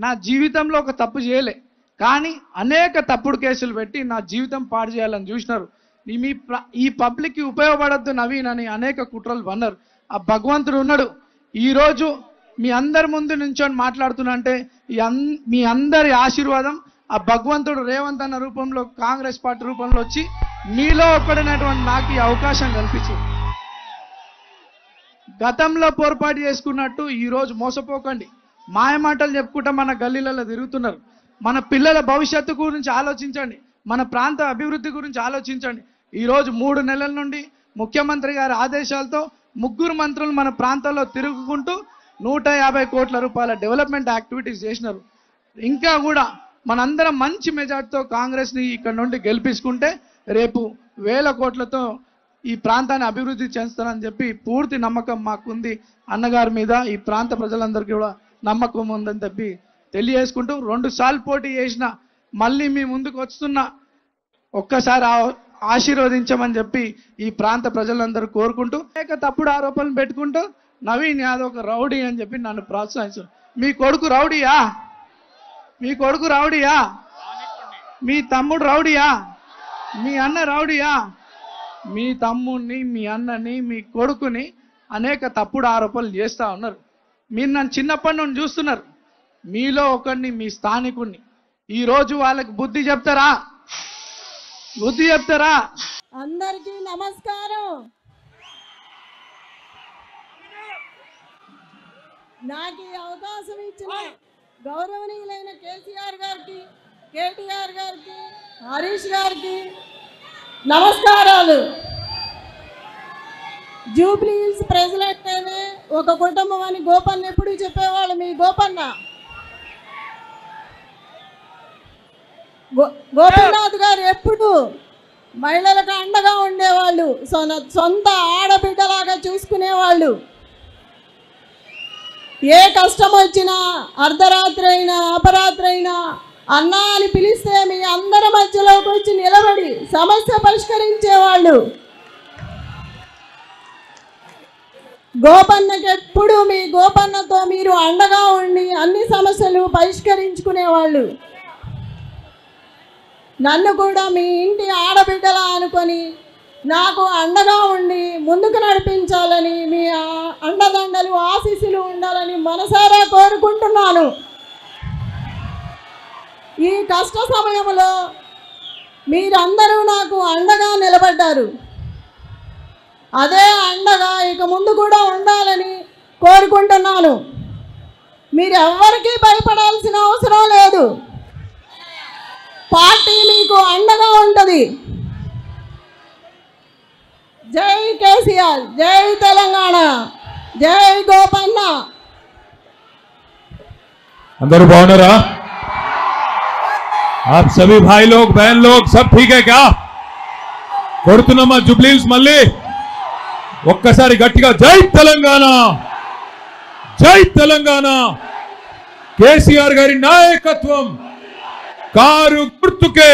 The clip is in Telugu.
నా జీవితంలో ఒక తప్పు చేయలే, కానీ అనేక తప్పుడు కేసులు పెట్టి నా జీవితం పాడు చేయాలని చూసినారు. ఈ పబ్లిక్కి ఉపయోగపడద్దు నవీన్ అని అనేక కుట్రలు పన్నారు. ఆ భగవంతుడు ఉన్నాడు. ఈరోజు మీ అందరి ముందు నుంచొని మాట్లాడుతున్నా అంటే మీ అందరి ఆశీర్వాదం ఆ భగవంతుడు రేవంత్ అన్న రూపంలో, కాంగ్రెస్ పార్టీ రూపంలో వచ్చి మీలో ఒక్కడైనటువంటి నాకు ఈ అవకాశం కల్పించింది. గతంలో పొరపాటు చేసుకున్నట్టు ఈరోజు మోసపోకండి. మాయమాటలు చెప్పుకుంటా మన గల్లీలలో తిరుగుతున్నారు. మన పిల్లల భవిష్యత్తు గురించి ఆలోచించండి, మన ప్రాంత అభివృద్ధి గురించి ఆలోచించండి. ఈరోజు 3 నెలల నుండి ముఖ్యమంత్రి గారి ఆదేశాలతో 3 మంత్రులు మన ప్రాంతాల్లో తిరుగుకుంటూ 150 కోట్ల రూపాయల డెవలప్మెంట్ యాక్టివిటీస్ చేసినారు. ఇంకా కూడా మనందరం మంచి మెజార్టీతో కాంగ్రెస్ని ఇక్కడ నుండి గెలిపించుకుంటే రేపు 1000 కోట్లతో ఈ ప్రాంతాన్ని అభివృద్ధి చేస్తానని చెప్పి పూర్తి నమ్మకం మాకుంది. అన్నగారి మీద ఈ ప్రాంత ప్రజలందరికీ కూడా నమ్మకం ఉందని చెప్పి తెలియజేసుకుంటూ 2 సార్లు పోటీ చేసిన మళ్ళీ మీ ముందుకు వస్తున్నా, ఒక్కసారి ఆశీర్వదించమని చెప్పి ఈ ప్రాంత ప్రజలందరూ కోరుకుంటూ, అనేక తప్పుడు ఆరోపణలు పెట్టుకుంటూ నవీన్ యాదవ్ ఒక రౌడీ అని చెప్పి నన్ను ప్రోత్సహించారు. మీ కొడుకు రౌడీయా? మీ కొడుకు రౌడీయా? మీ తమ్ముడు రౌడీయా? మీ అన్న రౌడీయా? మీ తమ్ముడిని, మీ అన్నని, మీ కొడుకుని అనేక తప్పుడు ఆరోపణలు చేస్తూ ఉన్నారు. మీరు నన్ను చిన్నప్పటి నుండి చూస్తున్నారు. మీలో ఒకరిని, మీ స్థానికుడిని. ఈరోజు వాళ్ళకి బుద్ధి చెప్తారా? బుద్ధి చెప్తారా? అందరికీ నమస్కారం. నాకు ఈ అవకాశం ఇచ్చిన గౌరవనీయులైన కేసీఆర్ గారికి, కేటీఆర్ గారికి, హరీష్ గారికి నమస్కారాలు. జూబ్లీ హిల్స్ ప్రజలంటేనే ఒక కుటుంబం అని గోపన్న ఎప్పుడు చెప్పేవాళ్ళు. మీ గోపన్న గోపీనాథ్ గారు ఎప్పుడు మహిళలకు అండగా ఉండేవాళ్ళు, సొంత ఆడబిడ్డలాగా చూసుకునేవాళ్ళు. ఏ కష్టం వచ్చినా, అర్ధరాత్రి అయినా, అపరాత్రి అయినా అన్నా అని పిలిస్తే మీ అందరి మధ్యలోకి వచ్చి నిలబడి సమస్య పరిష్కరించేవాళ్ళు. గోపన్నకి ఎప్పుడు మీ గోపన్నతో మీరు అండగా ఉండి అన్ని సమస్యలు పరిష్కరించుకునేవాళ్ళు. నన్ను కూడా మీ ఇంటి ఆడబిడ్డలా అనుకొని నాకు అండగా ఉండి ముందుకు నడిపించాలని, మీ అండదండలు ఆశీస్సులు ఉండాలని మనసారా కోరుకుంటున్నాను. ఈ కష్ట సమయంలో మీరందరూ నాకు అండగా నిలబడ్డారు. అదే అండగా ఇక ముందు కూడా ఉండాలని కోరుకుంటున్నాను. మీరు ఎవ్వరికీ భయపడాల్సిన అవసరం లేదు. పార్టీ మీకు అండగా ఉంటుంది. జై కేసీఆర్, జై తెలంగాణ, జై గోపన్న. अंदर बाउंडरा आप सभी भाई लोग, बहन लोग सब ठीक है क्या? కొడుతున్నమ్మా జూబ్లీ హిల్స్ మళ్ళీ ఒక్కసారి గట్టిగా జై తెలంగాణ, జై తెలంగాణ. కేసీఆర్ గారి నాయకత్వం, కారు గుర్తుకే